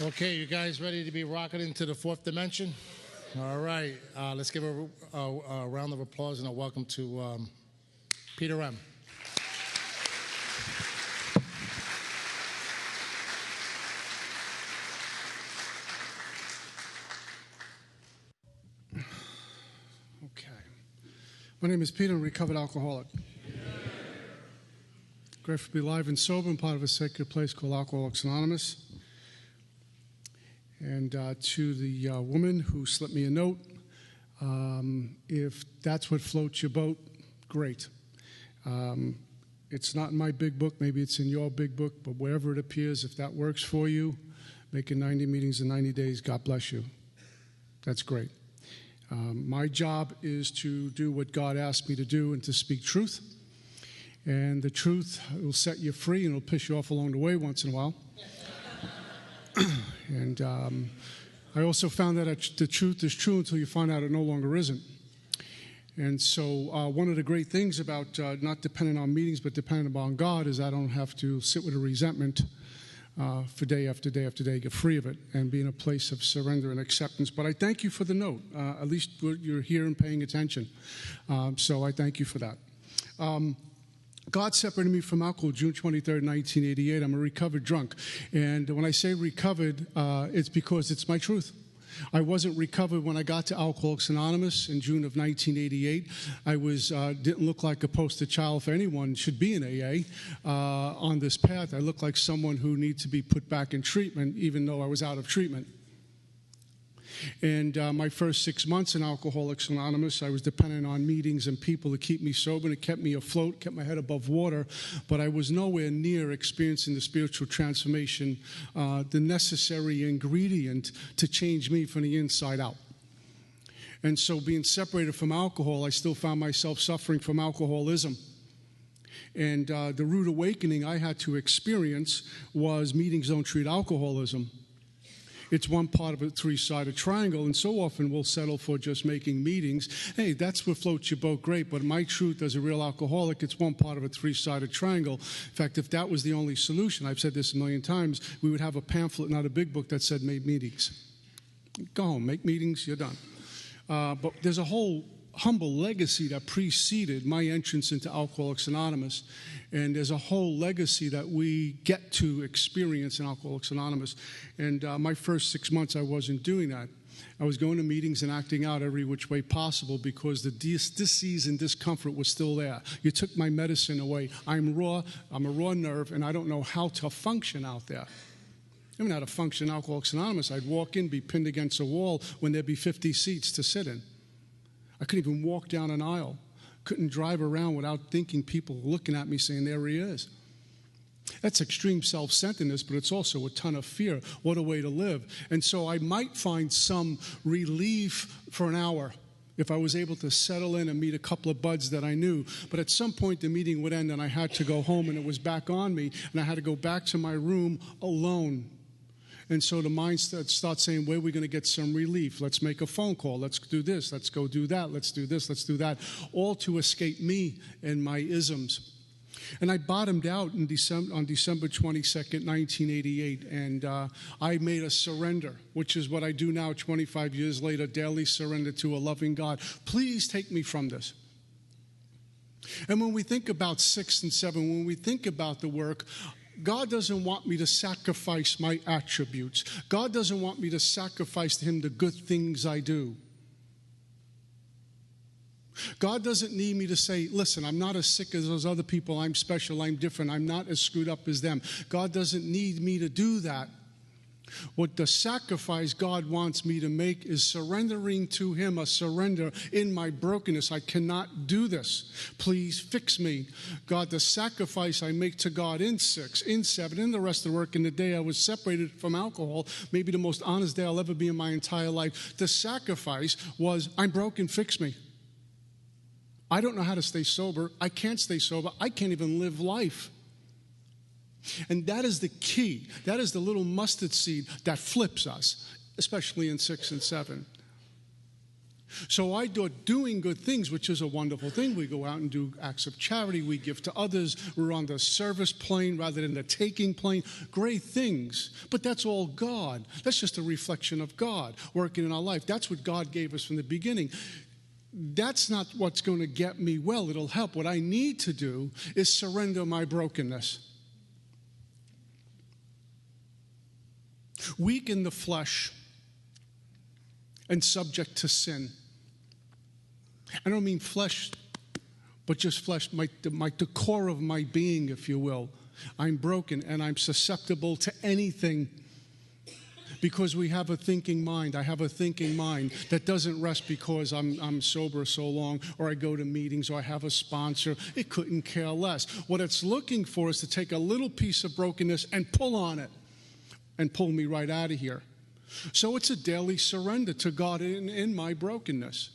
Okay, you guys ready to be rocketed into the fourth dimension? All right, let's give a round of applause and a welcome to Peter M. Okay. My name is Peter, I'm a recovered alcoholic. Grateful to be alive and sober and part of a sacred place called Alcoholics Anonymous. And to the woman who slipped me a note, if that's what floats your boat, great. It's not in my big book, maybe it's in your big book, but wherever it appears, if that works for you, making 90 meetings in 90 days, God bless you. That's great. My job is to do what God asked me to do and to speak truth. And the truth will set you free and it'll piss you off along the way once in a while. And I also found that the truth is true until you find out it no longer isn't. And so one of the great things about not depending on meetings but depending upon God is I don't have to sit with a resentment for day after day after day, get free of it, and be in a place of surrender and acceptance. But I thank you for the note. At least you're here and paying attention. So I thank you for that. God separated me from alcohol June 23rd, 1988. I'm a recovered drunk. And when I say recovered, it's because it's my truth. I wasn't recovered when I got to Alcoholics Anonymous in June of 1988. I didn't look like a poster child for anyone should be in AA on this path. I looked like someone who needs to be put back in treatment, even though I was out of treatment. And my first 6 months in Alcoholics Anonymous, I was dependent on meetings and people to keep me sober, and it kept me afloat, kept my head above water, but I was nowhere near experiencing the spiritual transformation, the necessary ingredient to change me from the inside out. And so being separated from alcohol, I still found myself suffering from alcoholism. And the rude awakening I had to experience was meetings don't treat alcoholism. It's one part of a three-sided triangle, and so often we'll settle for just making meetings. Hey, that's what floats your boat, great, but my truth as a real alcoholic, it's one part of a three-sided triangle. In fact, if that was the only solution, I've said this a million times, we would have a pamphlet, not a big book, that said make meetings. Go home, make meetings, you're done. But there's a whole humble legacy that preceded my entrance into Alcoholics Anonymous, and there's a whole legacy that we get to experience in Alcoholics Anonymous. And my first 6 months, I wasn't doing that. I was going to meetings and acting out every which way possible because the disease and discomfort was still there. You took my medicine away. I'm a raw nerve, and I don't know how to function out there. I mean, how to function in Alcoholics Anonymous. I'd walk in, be pinned against a wall when there'd be 50 seats to sit in. I couldn't even walk down an aisle. Couldn't drive around without thinking people looking at me saying, there he is. That's extreme self-centeredness, but it's also a ton of fear. What a way to live. And so I might find some relief for an hour if I was able to settle in and meet a couple of buds that I knew. But at some point the meeting would end and I had to go home and it was back on me and I had to go back to my room alone. And so the mind starts saying, where are we going to get some relief? Let's make a phone call. Let's do this. Let's go do that. Let's do this. Let's do that. All to escape me and my isms. And I bottomed out on December 22nd, 1988, and I made a surrender, which is what I do now 25 years later, daily surrender to a loving God. Please take me from this. And when we think about 6 and 7, when we think about the work, God doesn't want me to sacrifice my attributes. God doesn't want me to sacrifice to Him the good things I do. God doesn't need me to say, listen, I'm not as sick as those other people. I'm special. I'm different. I'm not as screwed up as them. God doesn't need me to do that. What the sacrifice God wants me to make is surrendering to Him, a surrender in my brokenness. I cannot do this. Please fix me. God, the sacrifice I make to God in 6, in 7, in the rest of the work, in the day I was separated from alcohol, maybe the most honest day I'll ever be in my entire life, the sacrifice was, I'm broken, fix me. I don't know how to stay sober. I can't stay sober. I can't even live life. And that is the key. That is the little mustard seed that flips us, especially in 6 and 7. So I thought doing good things, which is a wonderful thing. We go out and do acts of charity. We give to others. We're on the service plane rather than the taking plane. Great things. But that's all God. That's just a reflection of God working in our life. That's what God gave us from the beginning. That's not what's going to get me well. It'll help. What I need to do is surrender my brokenness. Weak in the flesh and subject to sin. I don't mean flesh, but just flesh, the core of my being, if you will. I'm broken and I'm susceptible to anything because we have a thinking mind. I have a thinking mind that doesn't rest because I'm sober so long, or I go to meetings, or I have a sponsor. It couldn't care less. What it's looking for is to take a little piece of brokenness and pull on it and pull me right out of here. So it's a daily surrender to God in my brokenness.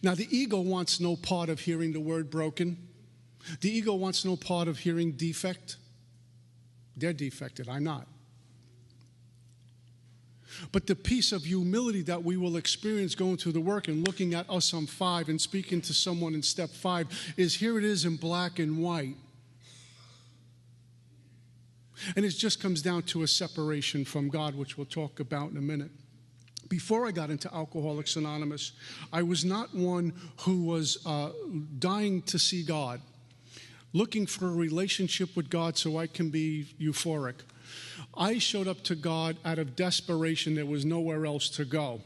Now, the ego wants no part of hearing the word broken. The ego wants no part of hearing defect. They're defected, I'm not. But the piece of humility that we will experience going through the work and looking at us on 5 and speaking to someone in step 5 is here it is in black and white. And it just comes down to a separation from God, which we'll talk about in a minute. Before I got into Alcoholics Anonymous, I was not one who was dying to see God, looking for a relationship with God so I can be euphoric. I showed up to God out of desperation. There was nowhere else to go.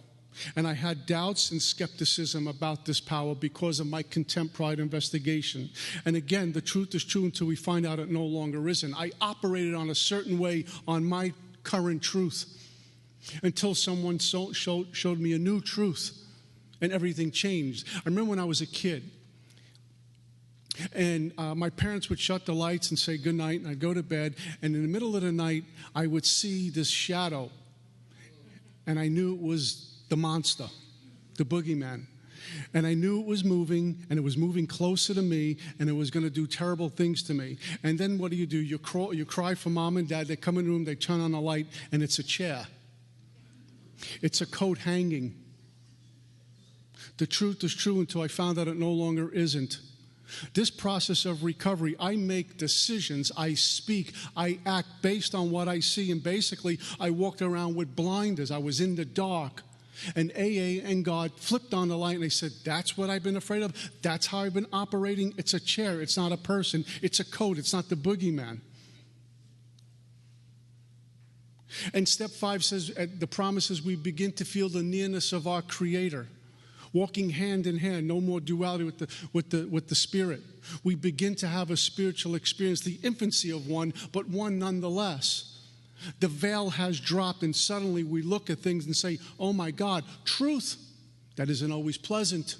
And I had doubts and skepticism about this power because of my contempt, pride, investigation. And again, the truth is true until we find out it no longer isn't. I operated on a certain way on my current truth until someone showed me a new truth, and everything changed. I remember when I was a kid, and my parents would shut the lights and say good night, and I'd go to bed, and in the middle of the night, I would see this shadow, and I knew it was the monster, the boogeyman. And I knew it was moving, and it was moving closer to me, and it was going to do terrible things to me. And then what do? You cry for mom and dad. They come in the room, they turn on the light, and it's a chair. It's a coat hanging. The truth is true until I found out it no longer isn't. This process of recovery, I make decisions, I speak, I act based on what I see, and basically I walked around with blinders. I was in the dark. And AA and God flipped on the light and they said, that's what I've been afraid of. That's how I've been operating. It's a chair. It's not a person. It's a coat. It's not the boogeyman. And step 5 says, the promise is we begin to feel the nearness of our Creator, walking hand in hand, no more duality with the Spirit. We begin to have a spiritual experience, the infancy of one, but one nonetheless. The veil has dropped, and suddenly we look at things and say, oh my God, truth, that isn't always pleasant.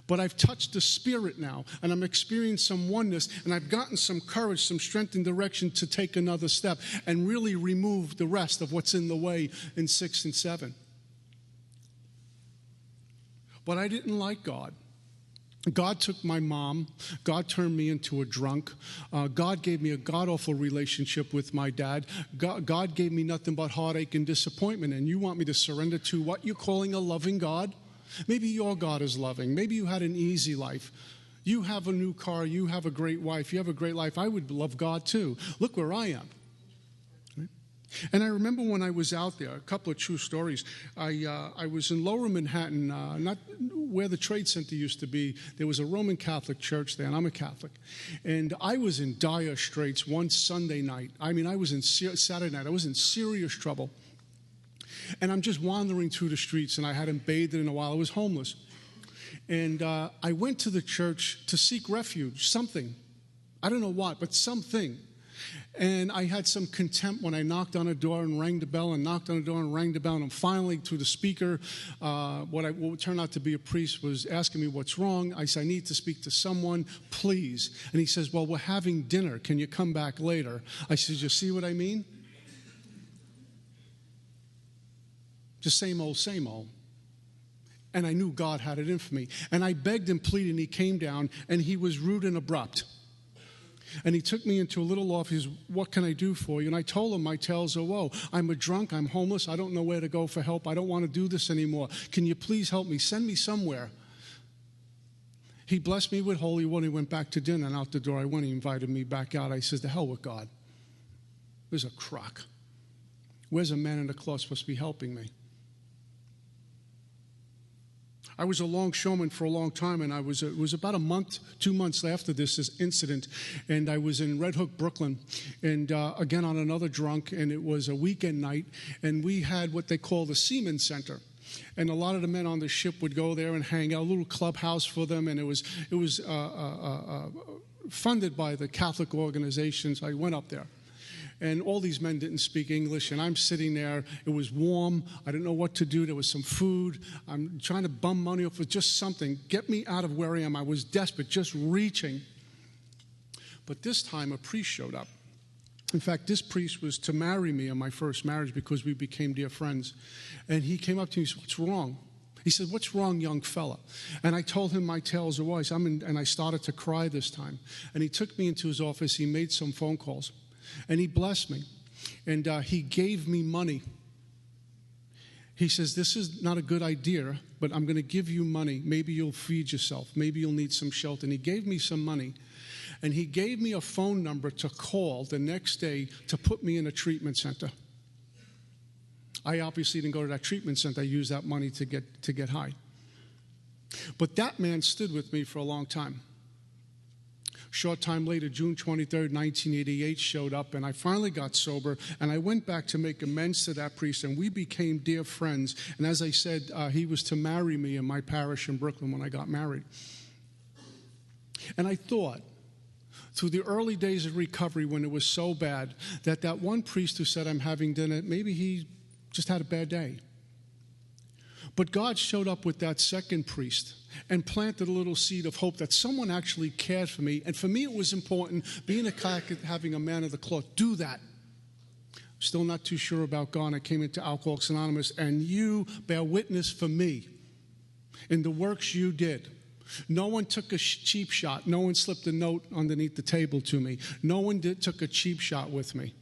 But I've touched the Spirit now, and I'm experiencing some oneness, and I've gotten some courage, some strength and direction to take another step and really remove the rest of what's in the way in 6 and 7. But I didn't like God. God took my mom. God turned me into a drunk. God gave me a god-awful relationship with my dad. God gave me nothing but heartache and disappointment. And you want me to surrender to what you're calling a loving God? Maybe your God is loving. Maybe you had an easy life. You have a new car. You have a great wife. You have a great life. I would love God too. Look where I am. And I remember when I was out there, a couple of true stories. I was in Lower Manhattan, not where the Trade Center used to be. There was a Roman Catholic church there, and I'm a Catholic. And I was in dire straits one Sunday night. I mean, I was in Saturday night. I was in serious trouble. And I'm just wandering through the streets, and I hadn't bathed in a while. I was homeless. And I went to the church to seek refuge, something. I don't know what, but something. And I had some contempt when I knocked on a door and rang the bell and knocked on the door and rang the bell. And finally, through the speaker, what turned out to be a priest was asking me what's wrong. I said, I need to speak to someone, please. And he says, well, we're having dinner. Can you come back later? I said, you see what I mean? Just same old, same old. And I knew God had it in for me. And I begged and pleaded, and he came down, and he was rude and abrupt. And he took me into a little office. What can I do for you? And I told him my tales are woe. I'm a drunk. I'm homeless. I don't know where to go for help. I don't want to do this anymore. Can you please help me? Send me somewhere. He blessed me with holy water. He went back to dinner, and out the door I went. He invited me back out. I says, to hell with God. There's a crock. Where's a man in the cloth supposed to be helping me? I was a longshoreman for a long time, and it was about a month, 2 months after this incident, and I was in Red Hook, Brooklyn, and again on another drunk, and it was a weekend night, and we had what they call the Seaman Center. And a lot of the men on the ship would go there and hang out, a little clubhouse for them, and it was funded by the Catholic organizations. I went up there. And all these men didn't speak English, and I'm sitting there. It was warm. I didn't know what to do. There was some food. I'm trying to bum money off for just something. Get me out of where I am. I was desperate, just reaching. But this time, a priest showed up. In fact, this priest was to marry me in my first marriage because we became dear friends. And he came up to me and said, what's wrong? He said, what's wrong, young fella? And I told him my tales of woe. And I started to cry this time. And he took me into his office. He made some phone calls. And he blessed me, and he gave me money. He says, this is not a good idea, but I'm going to give you money. Maybe you'll feed yourself. Maybe you'll need some shelter. And he gave me some money, and he gave me a phone number to call the next day to put me in a treatment center. I obviously didn't go to that treatment center. I used that money to get high. But that man stood with me for a long time. Short time later, June 23rd, 1988, showed up, and I finally got sober, and I went back to make amends to that priest, and we became dear friends. And as I said, he was to marry me in my parish in Brooklyn when I got married. And I thought, through the early days of recovery when it was so bad, that one priest who said I'm having dinner, maybe he just had a bad day. But God showed up with that second priest and planted a little seed of hope that someone actually cared for me. And for me, it was important, being a Catholic, having a man of the cloth, do that. Still not too sure about God. I came into Alcoholics Anonymous, and you bear witness for me in the works you did. No one took a cheap shot. No one slipped a note underneath the table to me. No one took a cheap shot with me.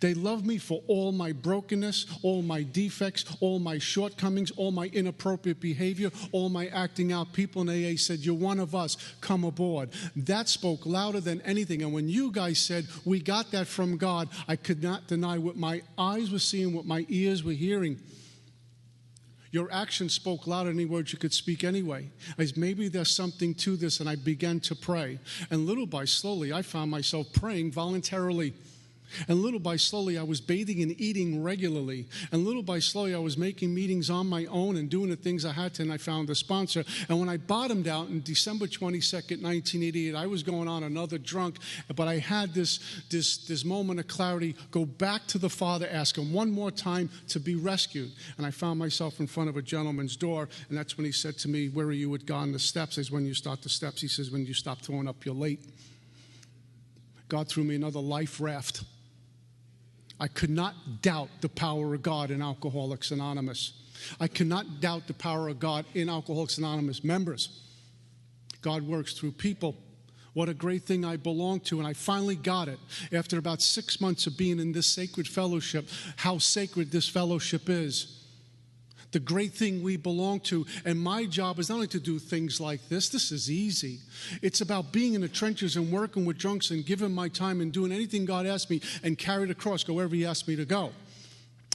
They love me for all my brokenness, all my defects, all my shortcomings, all my inappropriate behavior, all my acting out. People in AA said, you're one of us, come aboard. That spoke louder than anything. And when you guys said, we got that from God, I could not deny what my eyes were seeing, what my ears were hearing. Your actions spoke louder than any words you could speak anyway. As maybe there's something to this, and I began to pray. And little by slowly, I found myself praying voluntarily. And little by slowly, I was bathing and eating regularly. And little by slowly, I was making meetings on my own and doing the things I had to, and I found a sponsor. And when I bottomed out on December 22nd, 1988, I was going on another drunk, but I had this moment of clarity, go back to the Father, ask him one more time to be rescued. And I found myself in front of a gentleman's door, and that's when he said to me, where are you with God on the steps? I said, when you start the steps. He says, when you stop throwing up, you're late. God threw me another life raft. I could not doubt the power of God in Alcoholics Anonymous. I cannot doubt the power of God in Alcoholics Anonymous members. God works through people. What a great thing I belong to, and I finally got it after about 6 months of being in this sacred fellowship, how sacred this fellowship is. The great thing we belong to, and my job is not only to do things like this. This is easy. It's about being in the trenches and working with drunks and giving my time and doing anything God asks me and carry the cross, go wherever he asks me to go,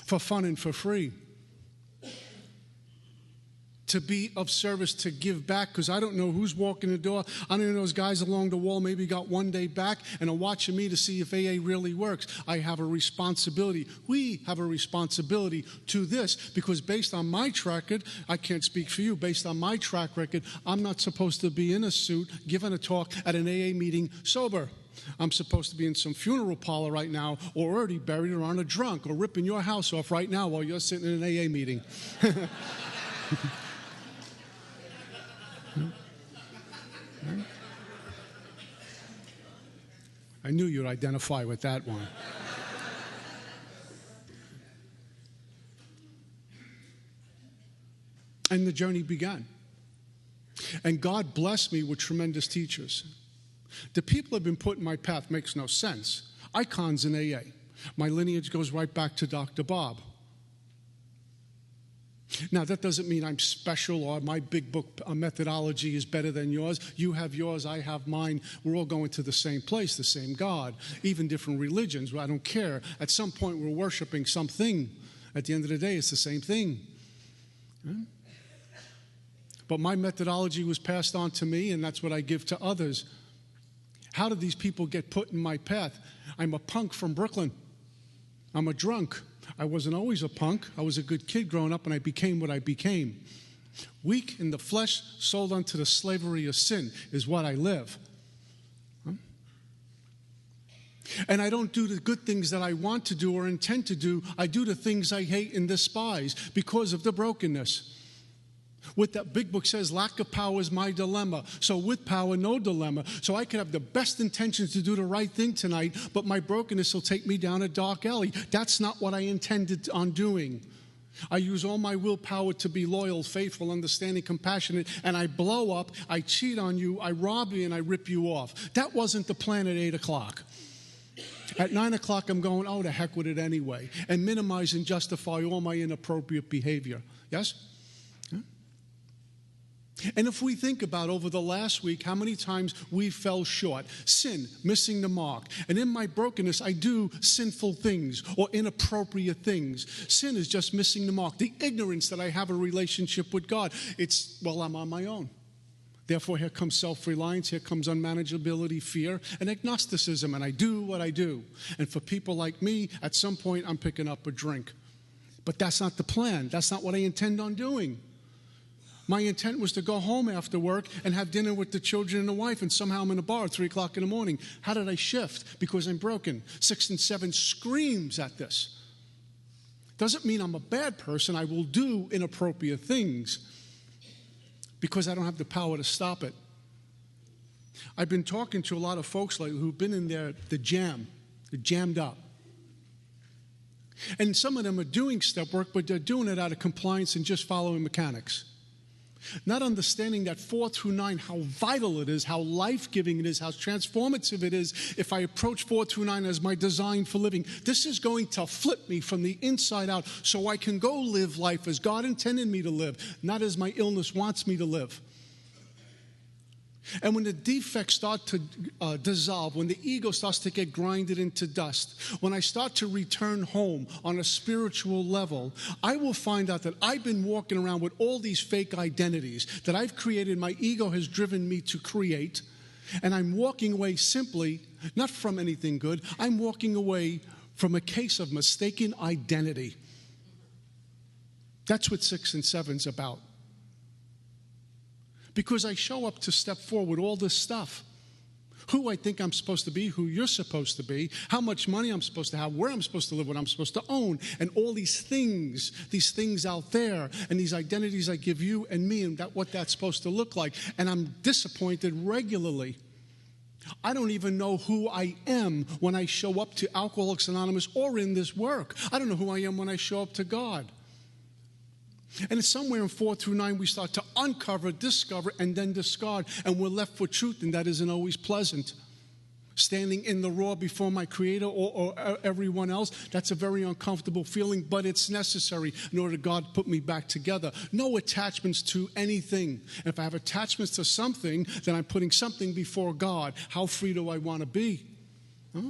for fun and for free. To be of service, to give back, because I don't know who's walking the door. I don't know those guys along the wall maybe got one day back and are watching me to see if AA really works. I have a responsibility. We have a responsibility to this, because based on my track record, I can't speak for you, based on my track record, I'm not supposed to be in a suit giving a talk at an AA meeting sober. I'm supposed to be in some funeral parlor right now, or already buried, or on a drunk, or ripping your house off right now while you're sitting in an AA meeting. I knew you'd identify with that one. And the journey began. And God blessed me with tremendous teachers. The people have been put in my path makes no sense. Icons in AA. My lineage goes right back to Dr. Bob. Now, that doesn't mean I'm special or my big book methodology is better than yours. You have yours, I have mine. We're all going to the same place, the same God, even different religions. I don't care. At some point, we're worshiping something. At the end of the day, it's the same thing. But my methodology was passed on to me, and that's what I give to others. How did these people get put in my path? I'm a punk from Brooklyn. I'm a drunk. I wasn't always a punk. I was a good kid growing up, and I became what I became. Weak in the flesh, sold unto the slavery of sin is what I live. And I don't do the good things that I want to do or intend to do. I do the things I hate and despise because of the brokenness. What that big book says, lack of power is my dilemma. So with power, no dilemma. So I could have the best intentions to do the right thing tonight, but my brokenness will take me down a dark alley. That's not what I intended on doing. I use all my willpower to be loyal, faithful, understanding, compassionate, and I blow up, I cheat on you, I rob you, and I rip you off. That wasn't the plan at 8 o'clock. At 9 o'clock, I'm going, oh, the heck with it anyway, and minimize and justify all my inappropriate behavior. Yes? And if we think about over the last week how many times we fell short, sin, missing the mark, and in my brokenness I do sinful things or inappropriate things. Sin is just missing the mark. The ignorance that I have a relationship with God, it's, well, I'm on my own. Therefore, here comes self-reliance, here comes unmanageability, fear, and agnosticism, and I do what I do. And for people like me, at some point I'm picking up a drink. But that's not the plan. That's not what I intend on doing. My intent was to go home after work and have dinner with the children and the wife, and somehow I'm in a bar at 3 o'clock in the morning. How did I shift? Because I'm broken. 6 and 7 screams at this. Doesn't mean I'm a bad person. I will do inappropriate things because I don't have the power to stop it. I've been talking to a lot of folks lately who've been in there, they're jammed up. And some of them are doing step work, but they're doing it out of compliance and just following mechanics. Not understanding that 4 through 9, how vital it is, how life-giving it is, how transformative it is if I approach 4 through 9 as my design for living. This is going to flip me from the inside out so I can go live life as God intended me to live, not as my illness wants me to live. And when the defects start to dissolve, when the ego starts to get grinded into dust, when I start to return home on a spiritual level, I will find out that I've been walking around with all these fake identities that I've created, my ego has driven me to create, and I'm walking away simply, not from anything good, I'm walking away from a case of mistaken identity. That's what 6 and 7's about. Because I show up to step 4 with all this stuff. Who I think I'm supposed to be, who you're supposed to be, how much money I'm supposed to have, where I'm supposed to live, what I'm supposed to own, and all these things out there, and these identities I give you and me, and what that's supposed to look like. And I'm disappointed regularly. I don't even know who I am when I show up to Alcoholics Anonymous or in this work. I don't know who I am when I show up to God. And it's somewhere in 4 through 9 we start to uncover, discover, and then discard. And we're left with truth, and that isn't always pleasant. Standing in the raw before my Creator or everyone else, that's a very uncomfortable feeling, but it's necessary in order to God put me back together. No attachments to anything. And if I have attachments to something, then I'm putting something before God. How free do I want to be? Huh?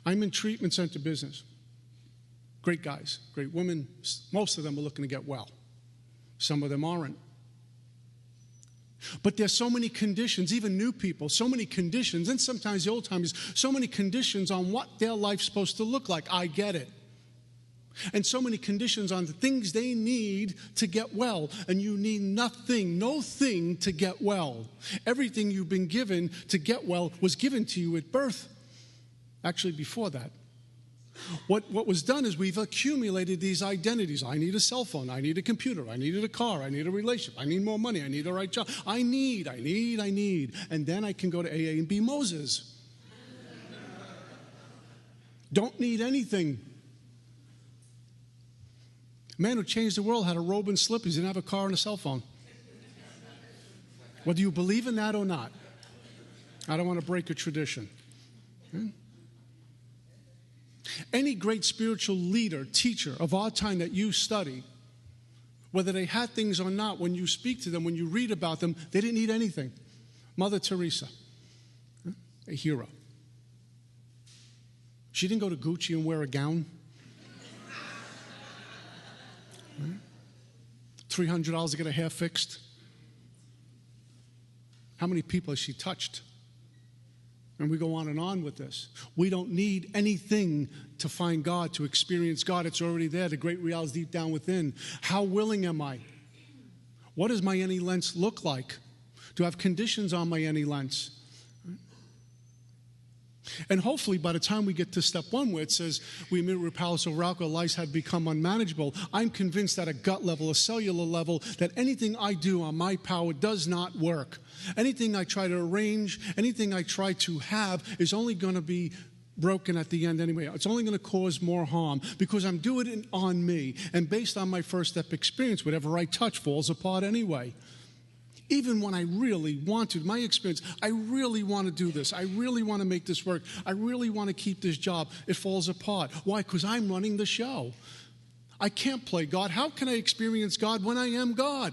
I'm in treatment center business. Great guys, great women. Most of them are looking to get well. Some of them aren't. But there's so many conditions, even new people, so many conditions, and sometimes the old timers, so many conditions on what their life's supposed to look like. I get it. And so many conditions on the things they need to get well. And you need nothing, no thing to get well. Everything you've been given to get well was given to you at birth. Actually, before that. What was done is we've accumulated these identities. I need a cell phone. I need a computer. I needed a car. I need a relationship. I need more money. I need a right job. I need. And then I can go to AA and be Moses. Don't need anything. Man who changed the world had a robe and slippers. He didn't have a car and a cell phone. Whether you believe in that or not, I don't want to break a tradition. Any great spiritual leader, teacher of our time that you study, whether they had things or not, when you speak to them, when you read about them, they didn't need anything. Mother Teresa, a hero. She didn't go to Gucci and wear a gown. $300 to get her hair fixed. How many people has she touched? And we go on with this. We don't need anything to find God, to experience God. It's already there. The great reality is deep down within. How willing am I? What does my any lens look like? Do I have conditions on my any lens? And hopefully by the time we get to step one, where it says we admit we're powerless over alcohol, lives had become unmanageable, I'm convinced at a gut level, a cellular level, that anything I do on my power does not work. Anything I try to arrange, anything I try to have is only going to be broken at the end anyway. It's only going to cause more harm because I'm doing it on me. And based on my first step experience, whatever I touch falls apart anyway. Even when I really want to, my experience, I really want to do this. I really want to make this work. I really want to keep this job. It falls apart. Why? Because I'm running the show. I can't play God. How can I experience God when I am God?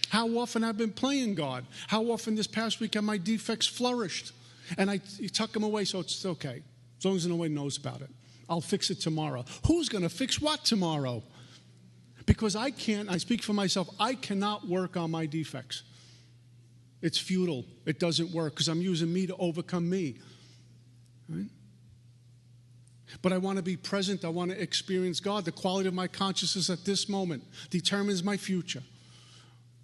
How often I've been playing God? How often this past week have my defects flourished? And I tuck them away so it's okay. As long as nobody knows about it. I'll fix it tomorrow. Who's going to fix what tomorrow? Because I speak for myself, I cannot work on my defects. It's futile. It doesn't work because I'm using me to overcome me. Right? But I want to be present. I want to experience God. The quality of my consciousness at this moment determines my future.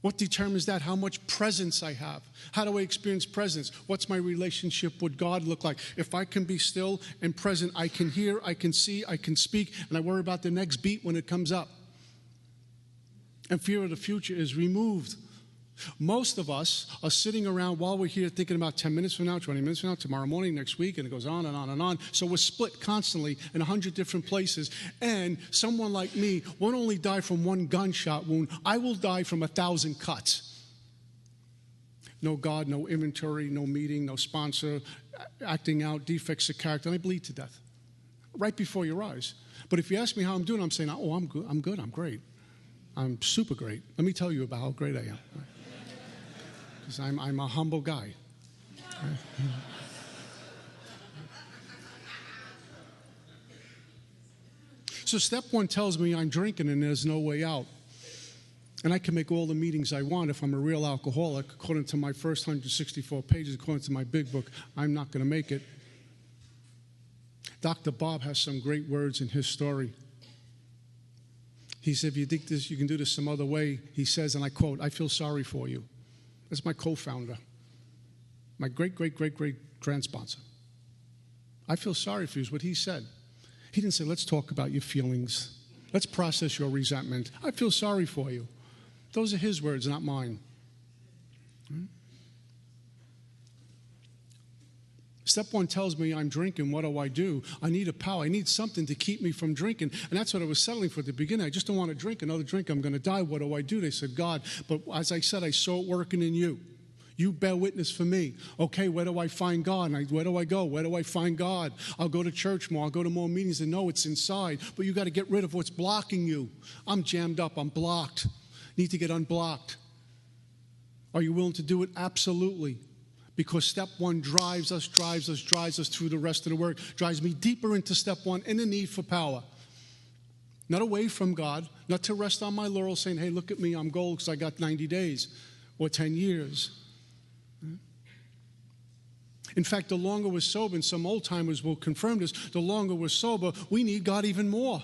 What determines that? How much presence I have. How do I experience presence? What's my relationship with God look like? If I can be still and present, I can hear, I can see, I can speak, and I worry about the next beat when it comes up. And fear of the future is removed. Most of us are sitting around while we're here thinking about 10 minutes from now, 20 minutes from now, tomorrow morning, next week, and it goes on and on and on. So we're split constantly in 100 different places. And someone like me won't only die from one gunshot wound, I will die from 1,000 cuts. No God, no inventory, no meeting, no sponsor, acting out, defects of character, and I bleed to death. Right before your eyes. But if you ask me how I'm doing, I'm saying, oh, I'm good, I'm great. I'm super great. Let me tell you about how great I am. Because I'm a humble guy. So step one tells me I'm drinking and there's no way out. And I can make all the meetings I want if I'm a real alcoholic. According to my first 164 pages, according to my big book, I'm not going to make it. Dr. Bob has some great words in his story. He said, if you think this, you can do this some other way, he says, and I quote, I feel sorry for you. That's my co-founder, my great-great-great-great-grandsponsor. I feel sorry for you is what he said. He didn't say, let's talk about your feelings. Let's process your resentment. I feel sorry for you. Those are his words, not mine. Step one tells me I'm drinking. What do? I need a power. I need something to keep me from drinking. And that's what I was settling for at the beginning. I just don't want to drink another drink. I'm going to die. What do? They said, God. But as I said, I saw it working in you. You bear witness for me. Okay, where do I find God? Where do I go? Where do I find God? I'll go to church more. I'll go to more meetings. And no, it's inside. But you got to get rid of what's blocking you. I'm jammed up. I'm blocked. Need to get unblocked. Are you willing to do it? Absolutely. Because step one drives us through the rest of the work, drives me deeper into step one and the need for power. Not away from God, not to rest on my laurels saying, hey, look at me, I'm gold because I got 90 days or 10 years. In fact, the longer we're sober, and some old timers will confirm this, the longer we're sober, we need God even more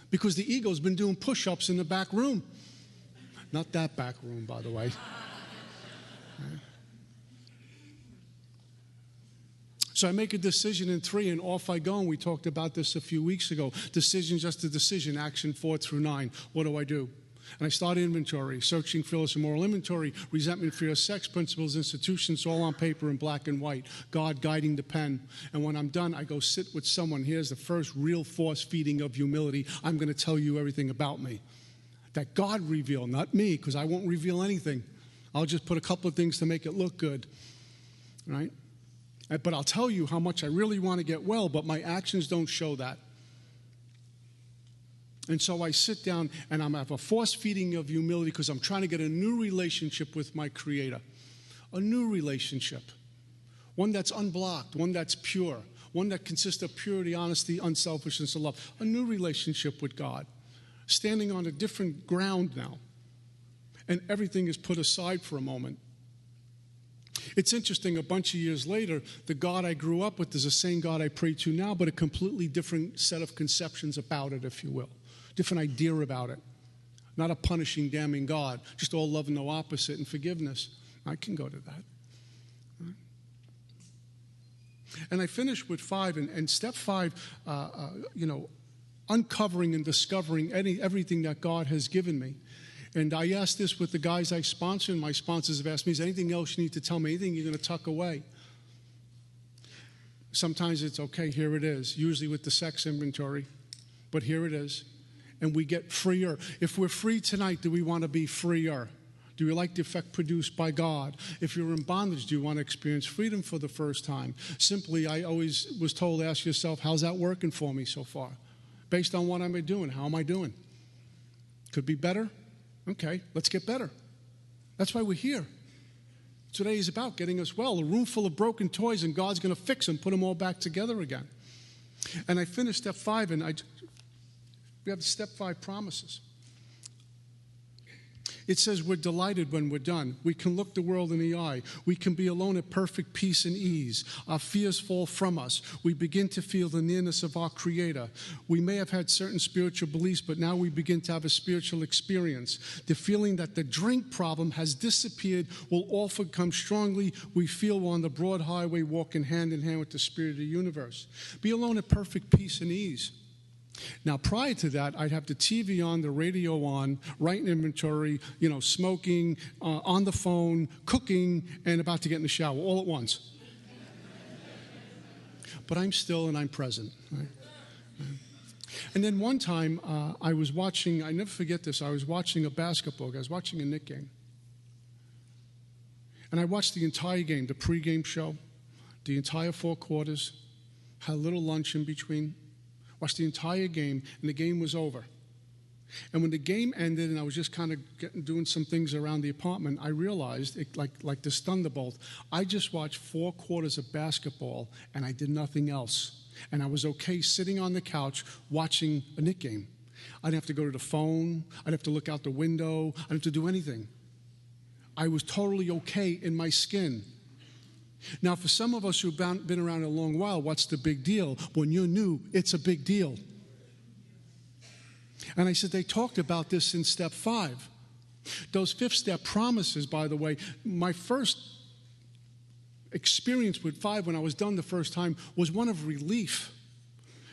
because the ego's been doing push-ups in the back room. Not that back room, by the way. So I make a decision in 3 and off I go. And we talked about this a few weeks ago. Decision, just a decision, action 4 through 9. What do? And I started inventory, searching fearless and moral inventory, resentment, fear, sex, principles, institutions, all on paper in black and white, God guiding the pen. And when I'm done, I go sit with someone. Here's the first real force feeding of humility. I'm going to tell you everything about me. That God revealed, not me, because I won't reveal anything. I'll just put a couple of things to make it look good, right? But I'll tell you how much I really want to get well, but my actions don't show that. And so I sit down and I have a force feeding of humility because I'm trying to get a new relationship with my Creator. A new relationship. One that's unblocked, one that's pure, one that consists of purity, honesty, unselfishness, and love. A new relationship with God. Standing on a different ground now. And everything is put aside for a moment. It's interesting, a bunch of years later, the God I grew up with is the same God I pray to now, but a completely different set of conceptions about it, if you will. Different idea about it. Not a punishing, damning God, just all love and no opposite and forgiveness. I can go to that. And I finished with 5, and step 5, uncovering and discovering everything that God has given me. And I asked this with the guys I sponsor, and my sponsors have asked me, is there anything else you need to tell me, anything you're going to tuck away? Sometimes it's okay, here it is, usually with the sex inventory, but here it is. And we get freer. If we're free tonight, do we want to be freer? Do you like the effect produced by God? If you're in bondage, do you want to experience freedom for the first time? Simply, I always was told, ask yourself, how's that working for me so far? Based on what am I doing? How am I doing? Could be better? Okay, let's get better. That's why we're here. Today is about getting us well. A room full of broken toys, and God's going to fix them, put them all back together again. And I finished step 5, and we have the step 5 promises. It says we're delighted when we're done. We can look the world in the eye. We can be alone at perfect peace and ease. Our fears fall from us. We begin to feel the nearness of our Creator. We may have had certain spiritual beliefs, but now we begin to have a spiritual experience. The feeling that the drink problem has disappeared will often come strongly. We feel we're on the broad highway walking hand in hand with the Spirit of the universe. Be alone at perfect peace and ease. Now, prior to that, I'd have the TV on, the radio on, writing inventory, smoking, on the phone, cooking, and about to get in the shower all at once. But I'm still and I'm present. Right? And then one time, I was watching, I never forget this, I was watching a basketball game. I was watching a Knick game. And I watched the entire game, the pregame show, the entire 4 quarters, had a little lunch in between. Watched the entire game, and the game was over. And when the game ended, and I was just kind of doing some things around the apartment, I realized, like this thunderbolt, I just watched 4 quarters of basketball, and I did nothing else. And I was okay sitting on the couch watching a Knick game. I didn't have to go to the phone. I didn't have to look out the window. I didn't have to do anything. I was totally okay in my skin. Now, for some of us who've been around a long while, what's the big deal? When you're new, it's a big deal. And I said, they talked about this in step 5. Those 5th step promises, by the way, my first experience with 5 when I was done the first time was one of relief.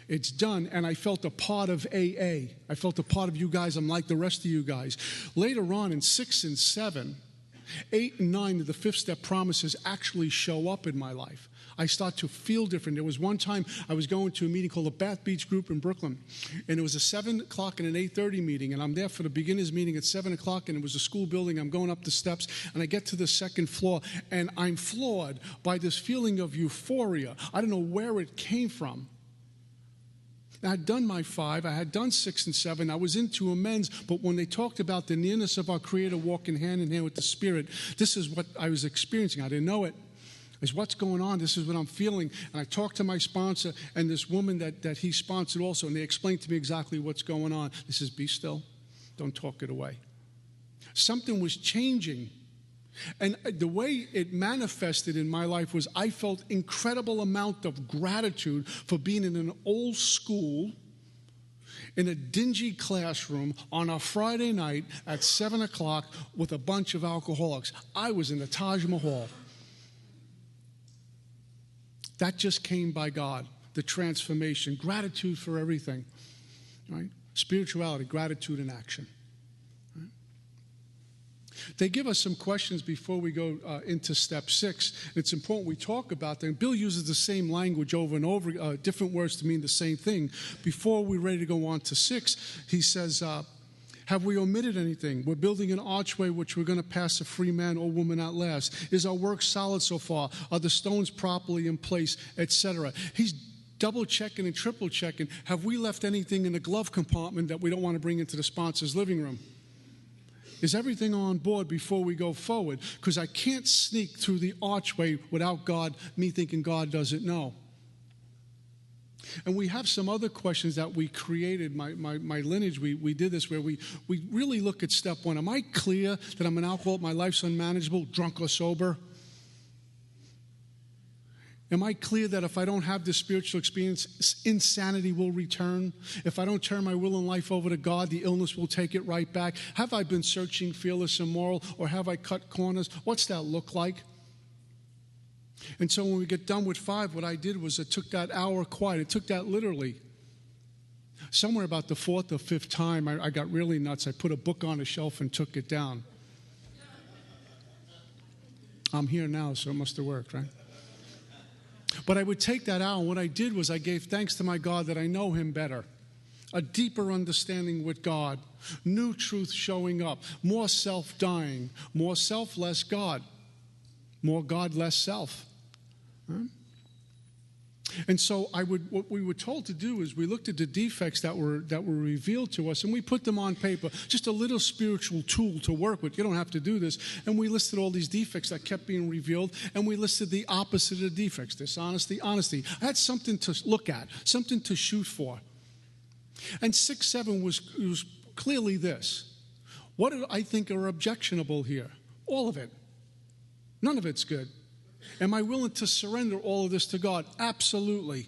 It's done, and I felt a part of AA. I felt a part of you guys. I'm like the rest of you guys. Later on in 6 and 7, 8 and 9 of the 5th step promises actually show up in my life. I start to feel different. There was one time I was going to a meeting called the Bath Beach Group in Brooklyn, and it was a 7 o'clock and an 8:30 meeting, and I'm there for the beginners meeting at 7 o'clock, and it was a school building. I'm going up the steps, and I get to the 2nd floor, and I'm floored by this feeling of euphoria. I don't know where it came from. I had done my 5, I had done 6 and 7, I was into amends, but when they talked about the nearness of our Creator walking hand in hand with the Spirit, this is what I was experiencing. I didn't know it. Is what's going on, this is what I'm feeling. And I talked to my sponsor and this woman that he sponsored also, and they explained to me exactly what's going on. This is, be still, don't talk it away. Something was changing. And the way it manifested in my life was I felt incredible amount of gratitude for being in an old school, in a dingy classroom on a Friday night at 7 o'clock with a bunch of alcoholics. I was in the Taj Mahal. That just came by God, the transformation, gratitude for everything, right? Spirituality, gratitude in action. Right? They give us some questions before we go into step 6. It's important we talk about them. Bill uses the same language over and over, different words to mean the same thing. Before we're ready to go on to 6, he says, have we omitted anything? We're building an archway which we're going to pass a free man or woman at last. Is our work solid so far? Are the stones properly in place, etc.? He's double checking and triple checking. Have we left anything in the glove compartment that we don't want to bring into the sponsor's living room? Is everything on board before we go forward? Because I can't sneak through the archway without God, me thinking God doesn't know. And we have some other questions that we created, my lineage, we did this where we really look at step 1. Am I clear that I'm an alcoholic, my life's unmanageable, drunk or sober? Am I clear that if I don't have this spiritual experience, insanity will return? If I don't turn my will and life over to God, the illness will take it right back? Have I been searching, fearless, and moral, or have I cut corners? What's that look like? And so when we get done with 5, what I did was I took that hour quiet. It took that literally. Somewhere about the 4th or 5th time, I got really nuts. I put a book on a shelf and took it down. I'm here now, so it must have worked, right? But I would take that hour, and what I did was I gave thanks to my God that I know Him better. A deeper understanding with God. New truth showing up. More self-dying. More self, less God. More God, less self. Huh? And so what we were told to do is we looked at the defects that were revealed to us, and we put them on paper, just a little spiritual tool to work with. You don't have to do this. And we listed all these defects that kept being revealed, and we listed the opposite of the defects: dishonesty, honesty. I had something to look at, something to shoot for. And 6, 7 was clearly this. What do I think are objectionable here? All of it. None of it's good. Am I willing to surrender all of this to God? Absolutely.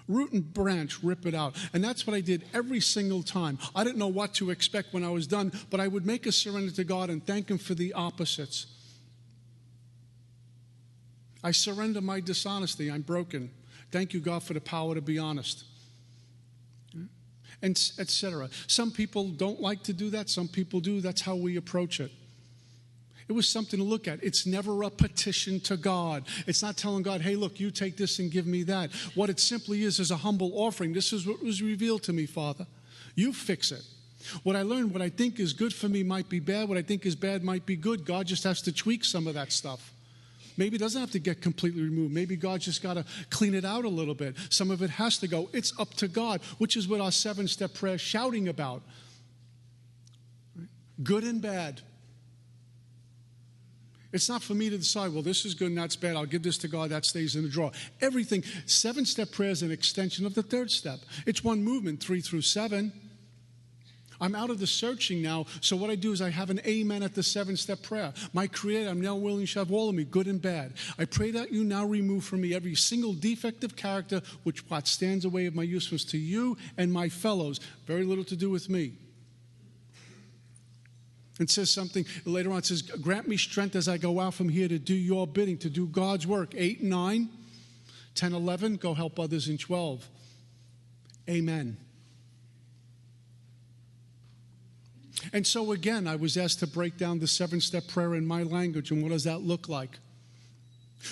Root and branch, rip it out. And that's what I did every single time. I didn't know what to expect when I was done, but I would make a surrender to God and thank Him for the opposites. I surrender my dishonesty. I'm broken. Thank you, God, for the power to be honest. And etc. Some people don't like to do that. Some people do. That's how we approach it. It was something to look at. It's never a petition to God. It's not telling God, hey, look, you take this and give me that. What it simply is a humble offering. This is what was revealed to me, Father. You fix it. What I learned, what I think is good for me might be bad. What I think is bad might be good. God just has to tweak some of that stuff. Maybe it doesn't have to get completely removed. Maybe God just got to clean it out a little bit. Some of it has to go. It's up to God, which is what our 7-step prayer is shouting about. Good and bad. It's not for me to decide, well, this is good and that's bad. I'll give this to God. That stays in the drawer. Everything. 7-step prayer is an extension of the 3rd step. It's one movement, 3 through 7. I'm out of the searching now, so what I do is I have an amen at the 7-step prayer. My Creator, I'm now willing to have all of me, good and bad. I pray that you now remove from me every single defect of character which what stands away of my usefulness to you and my fellows. Very little to do with me. It says something later on. It says, grant me strength as I go out from here to do your bidding, to do God's work. 8 and 9, 10, 11, go help others in 12. Amen. And so again, I was asked to break down the 7-step prayer in my language, and what does that look like?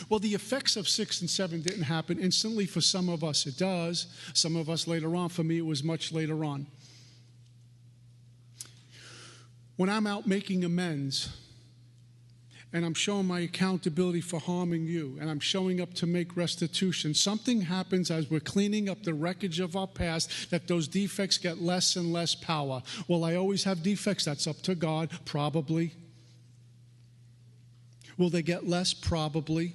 Well, the effects of 6 and 7 didn't happen instantly. For some of us, it does. Some of us later on. For me, it was much later on. When I'm out making amends, and I'm showing my accountability for harming you, and I'm showing up to make restitution, something happens as we're cleaning up the wreckage of our past that those defects get less and less power. Will I always have defects? That's up to God, probably. Will they get less? Probably.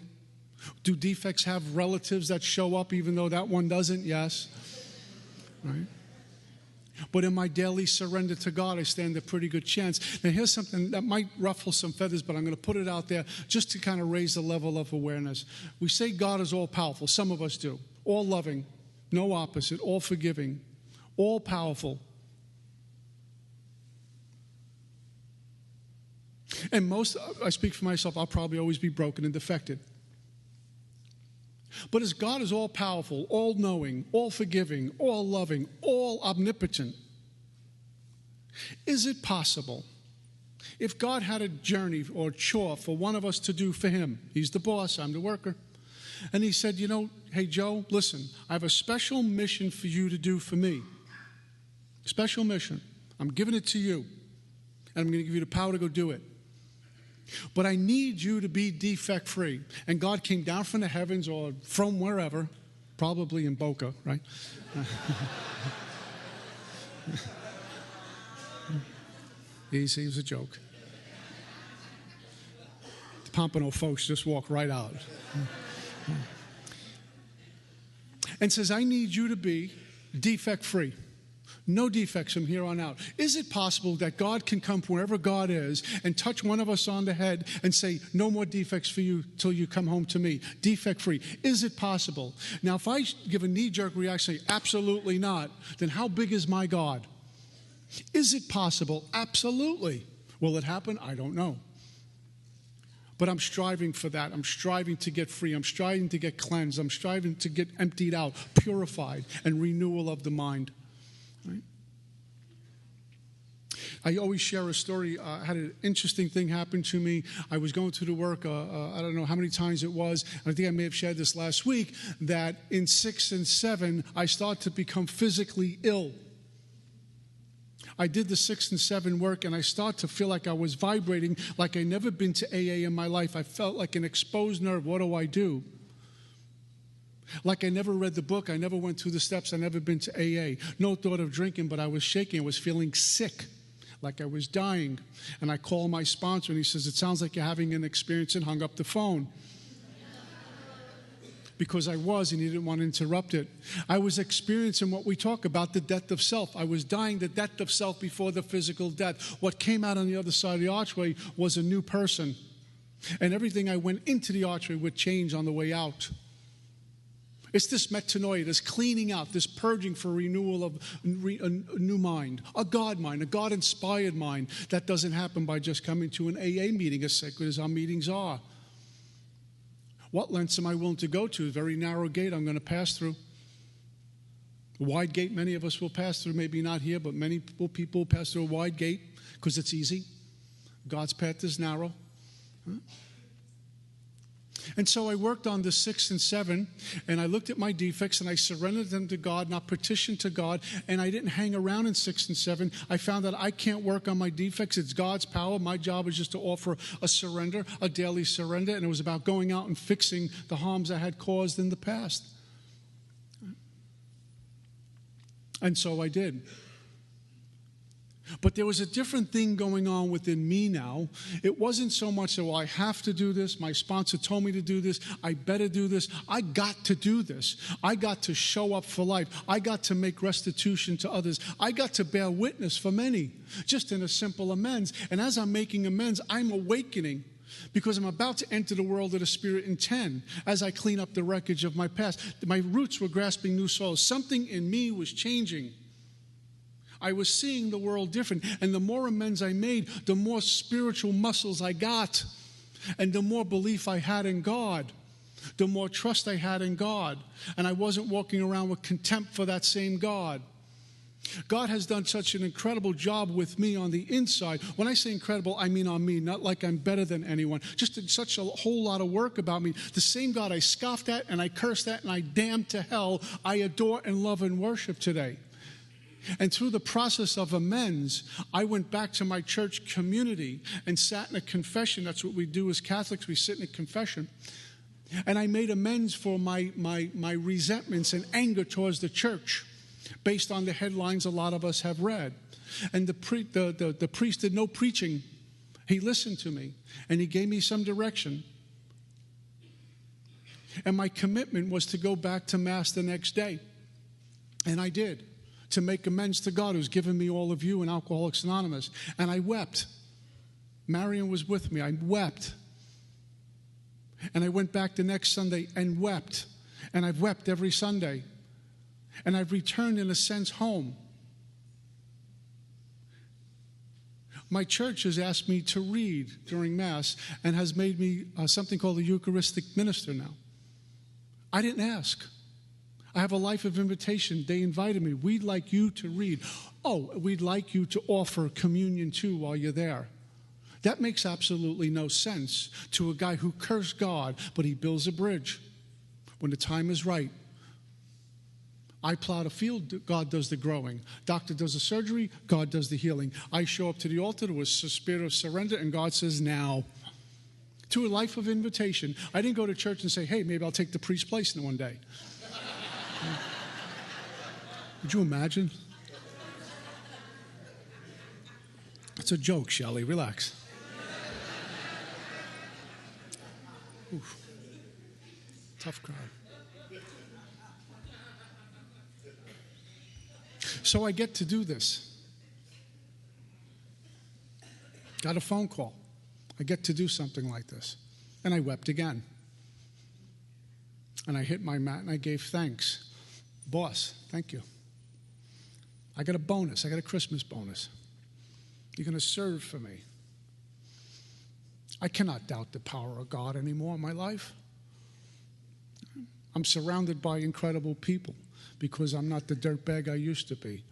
Do defects have relatives that show up even though that one doesn't? Yes. Right? But in my daily surrender to God, I stand a pretty good chance. Now, here's something that might ruffle some feathers, but I'm going to put it out there just to kind of raise the level of awareness. We say God is all-powerful. Some of us do. All-loving, no opposite, all-forgiving, all-powerful. And I speak for myself, I'll probably always be broken and defected. But as God is all-powerful, all-knowing, all-forgiving, all-loving, all-omnipotent, is it possible If God had a journey or chore for one of us to do for him, he's the boss, I'm the worker. And he said, hey, Joe, listen, I have a special mission for you to do for me. Special mission. I'm giving it to you. And I'm going to give you the power to go do it. But I need you to be defect-free. And God came down from the heavens or from wherever, probably in Boca, right? Easy, it was a joke. The Pompano folks just walk right out. And says, I need you to be defect-free. No defects from here on out. Is it possible that God can come from wherever God is and touch one of us on the head and say, no more defects for you till you come home to me? Defect-free. Is it possible? Now, if I give a knee-jerk reaction, say, absolutely not, then how big is my God? Is it possible? Absolutely. Will it happen? I don't know. But I'm striving for that. I'm striving to get free. I'm striving to get cleansed. I'm striving to get emptied out, purified, and renewal of the mind. Right? I always share a story. I had an interesting thing happen to me. I was going to work, I don't know how many times it was, and I think I may have shared this last week, that in 6 and 7, I started to become physically ill. I did the 6 and 7 work, and I started to feel like I was vibrating like I'd never been to AA in my life. I felt like an exposed nerve. What do? Like I never read the book. I never went through the steps. I never been to AA. No thought of drinking, but I was shaking. I was feeling sick, like I was dying. And I called my sponsor, and he says, it sounds like you're having an experience, and hung up the phone. Because I was, and he didn't want to interrupt it. I was experiencing what we talk about, the death of self. I was dying the death of self before the physical death. What came out on the other side of the archway was a new person. And everything I went into the archway would change on the way out. It's this metanoia, this cleaning out, this purging for renewal of a new mind, a God-inspired mind. That doesn't happen by just coming to an AA meeting, as sacred as our meetings are. What lengths am I willing to go to? A very narrow gate I'm going to pass through. A wide gate many of us will pass through, maybe not here, but many people pass through a wide gate because it's easy. God's path is narrow. And so I worked on the 6 and 7, and I looked at my defects, and I surrendered them to God, not petitioned to God, and I didn't hang around in 6 and 7. I found that I can't work on my defects. It's God's power. My job is just to offer a surrender, a daily surrender, and it was about going out and fixing the harms I had caused in the past. And so I did. But there was a different thing going on within me now. It wasn't so much that, well, I have to do this. My sponsor told me to do this. I better do this. I got to do this. I got to show up for life. I got to make restitution to others. I got to bear witness for many, just in a simple amends. And as I'm making amends, I'm awakening, because I'm about to enter the world of the Spirit in 10 as I clean up the wreckage of my past. My roots were grasping new soil. Something in me was changing. I was seeing the world different. And the more amends I made, the more spiritual muscles I got. And the more belief I had in God. The more trust I had in God. And I wasn't walking around with contempt for that same God. God has done such an incredible job with me on the inside. When I say incredible, I mean on me, not like I'm better than anyone. Just did such a whole lot of work about me. The same God I scoffed at and I cursed at and I damned to hell, I adore and love and worship today. And through the process of amends, I went back to my church community and sat in a confession. That's what we do as Catholics. We sit in a confession. And I made amends for my resentments and anger towards the church based on the headlines a lot of us have read. And the priest did no preaching. He listened to me, and he gave me some direction. And my commitment was to go back to Mass the next day. And I did, to make amends to God who's given me all of you in Alcoholics Anonymous. And I wept. Marion was with me. I wept. And I went back the next Sunday and wept. And I've wept every Sunday. And I've returned, in a sense, home. My church has asked me to read during Mass and has made me something called a Eucharistic minister now. I didn't ask. I have a life of invitation. They invited me. We'd like you to read. Oh, we'd like you to offer communion too while you're there. That makes absolutely no sense to a guy who cursed God, but he builds a bridge. When the time is right, I plow the field, God does the growing. Doctor does the surgery, God does the healing. I show up to the altar with a spirit of surrender, and God says, now. To a life of invitation. I didn't go to church and say, hey, maybe I'll take the priest's place in one day. Would you imagine? It's a joke, Shelley. Relax. Oof. Tough crowd. So I get to do this. Got a phone call. I get to do something like this. And I wept again. And I hit my mat and I gave thanks. Boss, thank you. I got a bonus. I got a Christmas bonus. You're going to serve for me. I cannot doubt the power of God anymore in my life. I'm surrounded by incredible people because I'm not the dirtbag I used to be.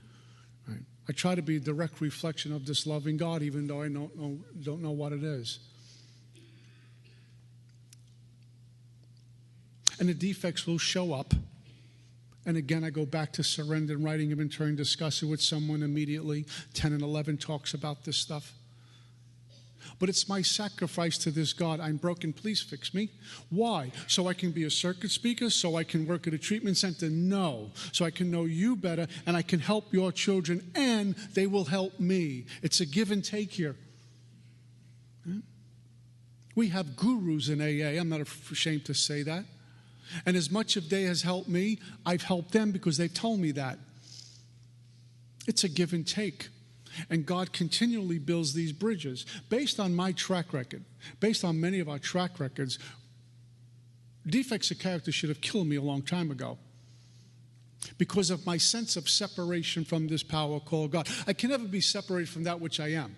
Right? I try to be a direct reflection of this loving God, even though I don't know what it is. And the defects will show up. And again, I go back to surrender and writing inventory and discuss it with someone immediately. 10 and 11 talks about this stuff. But it's my sacrifice to this God. I'm broken, please fix me. Why? So I can be a circuit speaker? So I can work at a treatment center? No. So I can know you better and I can help your children and they will help me. It's a give and take here. We have gurus in AA. I'm not ashamed to say that. And as much as they has helped me, I've helped them because they've told me that. It's a give and take. And God continually builds these bridges. Based on my track record, based on many of our track records, defects of character should have killed me a long time ago. Because of my sense of separation from this power called God. I can never be separated from that which I am.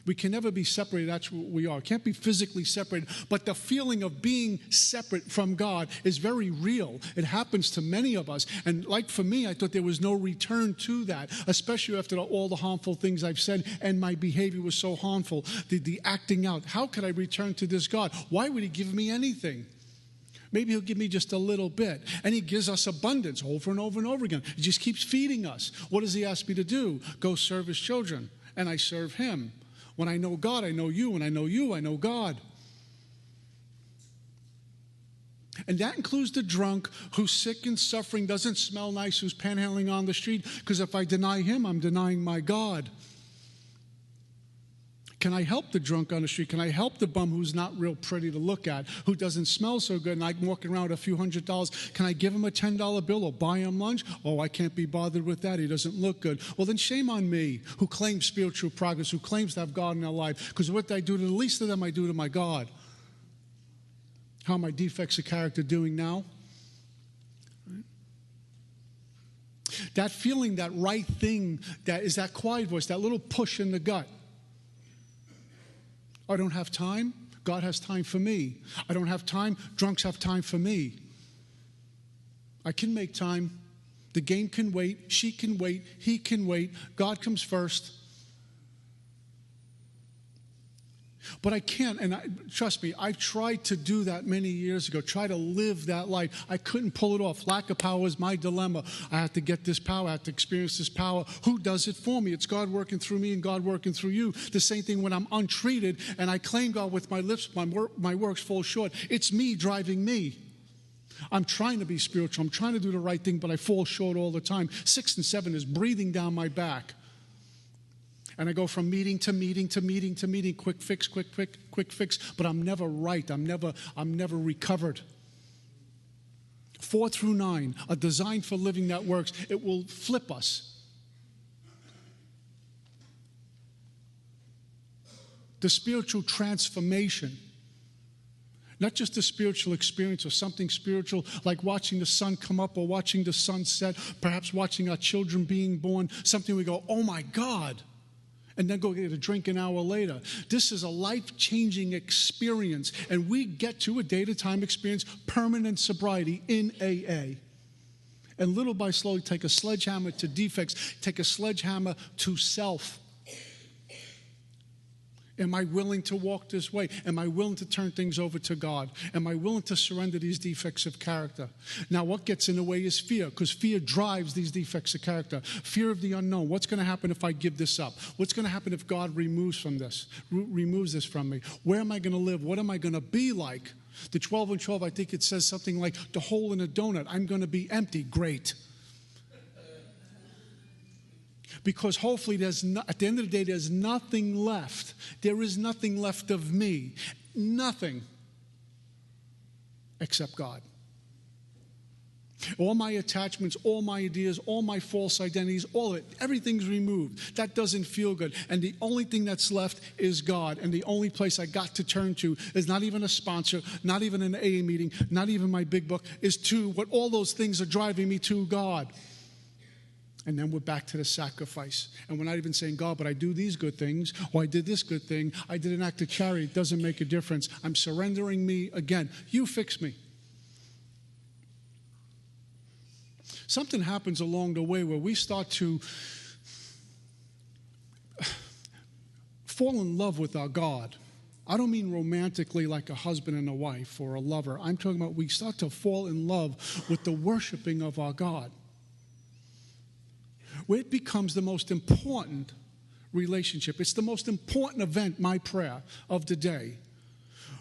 We can never be separated. That's what we are. Can't be physically separated. But the feeling of being separate from God is very real. It happens to many of us. And like for me, I thought there was no return to that, especially after all the harmful things I've said and my behavior was so harmful. The acting out. How could I return to this God? Why would he give me anything? Maybe he'll give me just a little bit. And he gives us abundance over and over and over again. He just keeps feeding us. What does he ask me to do? Go serve his children. And I serve him. When I know God, I know you. When I know you, I know God. And that includes the drunk who's sick and suffering, doesn't smell nice, who's panhandling on the street, because if I deny him, I'm denying my God. Can I help the drunk on the street? Can I help the bum who's not real pretty to look at, who doesn't smell so good, and I'm walking around with a few $100s? Can I give him a $10 bill or buy him lunch? Oh, I can't be bothered with that. He doesn't look good. Well, then shame on me, who claims spiritual progress, who claims to have God in their life, because what I do to the least of them, I do to my God. How are my defects of character doing now? That feeling, that right thing, that is that quiet voice, that little push in the gut. I don't have time. God has time for me. I don't have time. Drunks have time for me. I can make time. The game can wait. She can wait. He can wait. God comes first. But I can't, and trust me, I've tried to do that many years ago, try to live that life. I couldn't pull it off. Lack of power is my dilemma. I have to get this power. I have to experience this power. Who does it for me? It's God working through me and God working through you. The same thing when I'm untreated and I claim God with my lips, my works fall short. It's me driving me. I'm trying to be spiritual. I'm trying to do the right thing, but I fall short all the time. 6 and 7 is breathing down my back. And I go from meeting to meeting to meeting to meeting, quick fix, quick fix, but I'm never right. I'm never recovered. 4 through 9, a design for living that works. It will flip us. The spiritual transformation, not just a spiritual experience or something spiritual like watching the sun come up or watching the sun set, perhaps watching our children being born, something we go, oh my God. And then go get a drink an hour later. This is a life-changing experience. And we get to a day-to-time experience, permanent sobriety in AA. And little by slowly take a sledgehammer to defects, take a sledgehammer to self. Am I willing to walk this way? Am I willing to turn things over to God? Am I willing to surrender these defects of character? Now, what gets in the way is fear, because fear drives these defects of character. Fear of the unknown. What's going to happen if I give this up? What's going to happen if God removes this from me? Where am I going to live? What am I going to be like? The 12 and 12, I think it says something like the hole in a donut. I'm going to be empty. Great. Because hopefully at the end of the day, there's nothing left. There is nothing left of me. Nothing except God. All my attachments, all my ideas, all my false identities, all of it, everything's removed. That doesn't feel good. And the only thing that's left is God. And the only place I got to turn to is not even a sponsor, not even an AA meeting, not even my big book, is to what all those things are driving me to, God. And then we're back to the sacrifice. And we're not even saying, God, but I do these good things, or I did this good thing, I did an act of charity. It doesn't make a difference. I'm surrendering me again. You fix me. Something happens along the way where we start to fall in love with our God. I don't mean romantically like a husband and a wife or a lover. I'm talking about we start to fall in love with the worshiping of our God, where it becomes the most important relationship. It's the most important event, my prayer, of the day,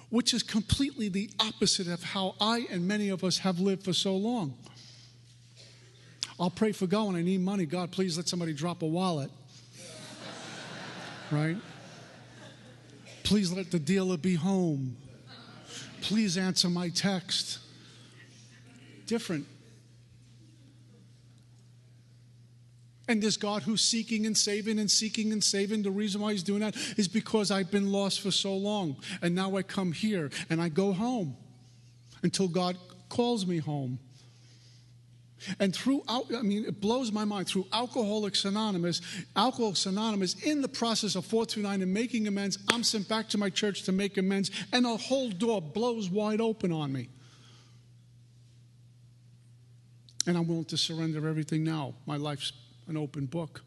which is completely the opposite of how I and many of us have lived for so long. I'll pray for God when I need money. God, please let somebody drop a wallet. Right? Please let the dealer be home. Please answer my text. Different. And this God who's seeking and saving and seeking and saving, the reason why he's doing that is because I've been lost for so long. And now I come here and I go home until God calls me home. And it blows my mind, through Alcoholics Anonymous, in the process of 429 and making amends, I'm sent back to my church to make amends, and a whole door blows wide open on me. And I'm willing to surrender everything now. My life's an open book.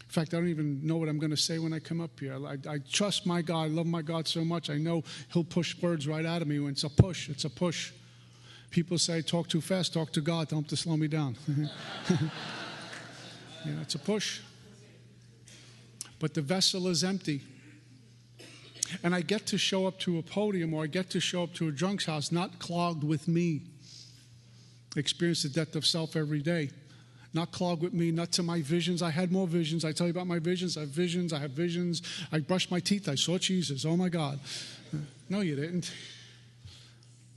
In fact, I don't even know what I'm going to say when I come up here. I trust my God. I love my God so much. I know he'll push words right out of me when it's a push. It's a push. People say, talk too fast, talk to God. Tell him to slow me down. Yeah, it's a push. But the vessel is empty. And I get to show up to a podium, or I get to show up to a drunk's house not clogged with me. Experience the death of self every day. Not clogged with me, not to my visions. I had more visions. I tell you about my visions. I have visions. I have visions. I brushed my teeth. I saw Jesus. Oh, my God. No, you didn't.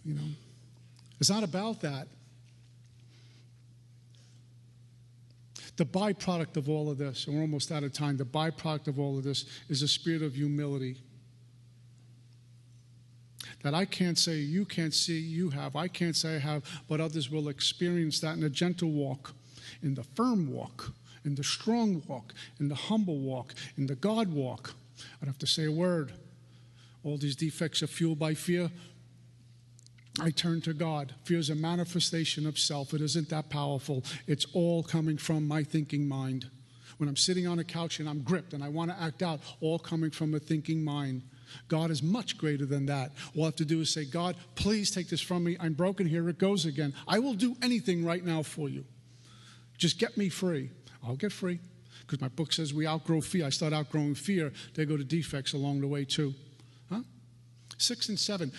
You know. It's not about that. The byproduct of all of this, and we're almost out of time, the byproduct of all of this is a spirit of humility. That I can't say, you can't see, you have. I can't say I have, but others will experience that in a gentle walk, in the firm walk, in the strong walk, in the humble walk, in the God walk. I don't have to say a word. All these defects are fueled by fear. I turn to God. Fear is a manifestation of self. It isn't that powerful. It's all coming from my thinking mind. When I'm sitting on a couch and I'm gripped and I want to act out, all coming from a thinking mind. God is much greater than that. All I have to do is say, God, please take this from me. I'm broken. Here it goes again. I will do anything right now for you. Just get me free. I'll get free. Because my book says we outgrow fear. I start outgrowing fear. They go to defects along the way too. 6 and 7.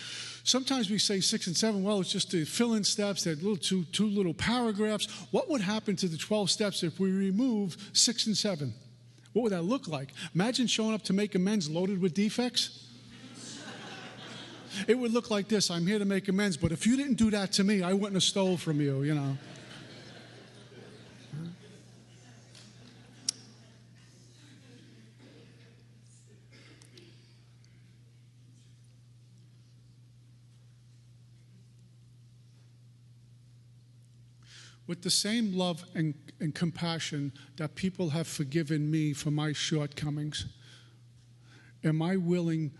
Sometimes we say 6 and 7, well, it's just the fill-in steps, they're two little paragraphs. What would happen to the 12 steps if we remove 6 and 7? What would that look like? Imagine showing up to make amends loaded with defects. It would look like this. I'm here to make amends, but if you didn't do that to me, I wouldn't have stole from you, you know. With the same love and compassion that people have forgiven me for my shortcomings, am I willing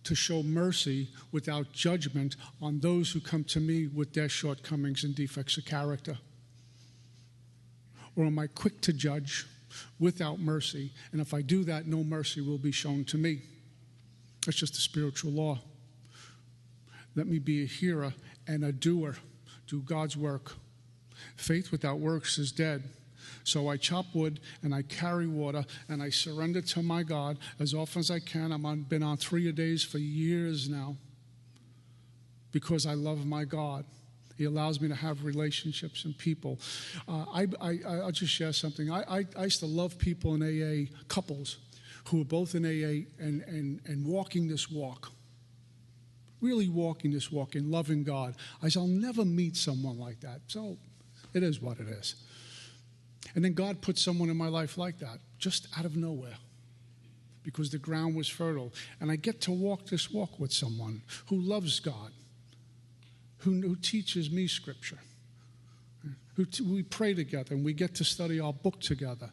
to show mercy without judgment on those who come to me with their shortcomings and defects of character? Or am I quick to judge? without mercy. And if I do that, no mercy will be shown to me. That's just a spiritual law. Let me be a hearer and a doer. Do God's work. Faith without works is dead. So I chop wood and I carry water and I surrender to my God as often as I can. Been on 3 days for years now because I love my God. He allows me to have relationships and people. I'll just share something. I used to love people in AA, couples who were both in AA and walking this walk. Really walking this walk and loving God. I said, I'll never meet someone like that. So it is what it is. And then God put someone in my life like that, just out of nowhere, because the ground was fertile. And I get to walk this walk with someone who loves God, who teaches me Scripture. We pray together, and we get to study our book together.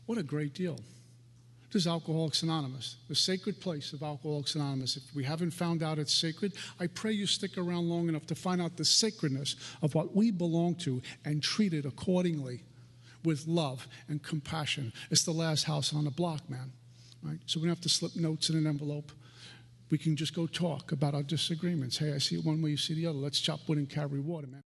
What a great deal. This is Alcoholics Anonymous, the sacred place of Alcoholics Anonymous. If we haven't found out it's sacred, I pray you stick around long enough to find out the sacredness of what we belong to and treat it accordingly with love and compassion. It's the last house on the block, man. Right? So we don't have to slip notes in an envelope. We can just go talk about our disagreements. Hey, I see it one way, you see the other. Let's chop wood and carry water, man.